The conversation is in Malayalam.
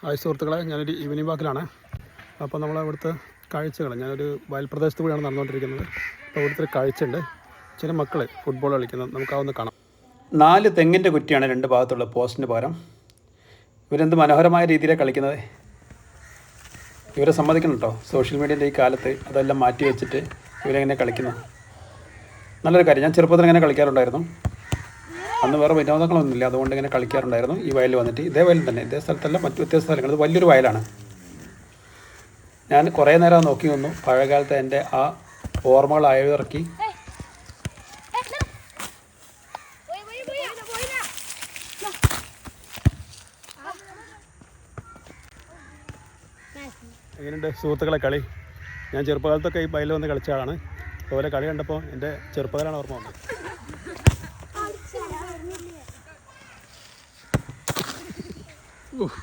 ഹായ് സുഹൃത്തുക്കളെ, ഞാനൊരു ഈവനിങ് വാക്കിലാണ്. അപ്പോൾ നമ്മൾ ഇവിടുത്തെ കാഴ്ചകൾ, ഞാനൊരു വയൽപ്രദേശത്ത് കൂടിയാണ് നടന്നുകൊണ്ടിരിക്കുന്നത്. അപ്പോൾ ഇവിടുത്തെ ഒരു കാഴ്ചയുണ്ട്, ചില മക്കൾ ഫുട്ബോൾ കളിക്കുന്നത് നമുക്കാവുന്ന കാണാം. 4 തെങ്ങിൻ്റെ കുറ്റിയാണ് 2 ഭാഗത്തുള്ള പോസ്റ്റിന് പകരം. ഇവരെന്ത് മനോഹരമായ രീതിയിലാണ് കളിക്കുന്നത്. ഇവരെ സമ്മതിക്കണം കേട്ടോ. സോഷ്യൽ മീഡിയൻ്റെ ഈ കാലത്ത് അതെല്ലാം മാറ്റി വെച്ചിട്ട് ഇവരെങ്ങനെ കളിക്കുന്നു. നല്ലൊരു കാര്യം. ഞാൻ ചെറുപ്പത്തിൽ ഇങ്ങനെ കളിക്കാറുണ്ടായിരുന്നു. അന്ന് വേറെ വിനോദങ്ങളൊന്നുമില്ല, അതുകൊണ്ട് ഇങ്ങനെ കളിക്കാറുണ്ടായിരുന്നു. ഈ വയലിൽ വന്നിട്ട്, ഇതേ വയലിൽ തന്നെ, ഇതേ സ്ഥലത്തല്ല, മറ്റു വ്യത്യസ്ത സ്ഥലങ്ങൾ. ഇത് വലിയൊരു വയലാണ്. ഞാൻ കുറേ നേരം നോക്കി നിന്നു. പഴയകാലത്തെ എൻ്റെ ആ ഓർമ്മകൾ അയവിറക്കി. എങ്ങനെയുണ്ട് സുഹൃത്തുക്കളെ കളി? ഞാൻ ചെറുപ്പകാലത്തൊക്കെ ഈ വയലിൽ വന്ന് കളിച്ച ആളാണ്. അതുപോലെ കളി കണ്ടപ്പോൾ എൻ്റെ ചെറുപ്പകാലാണ് ഓർമ്മ വന്നത്. Oof.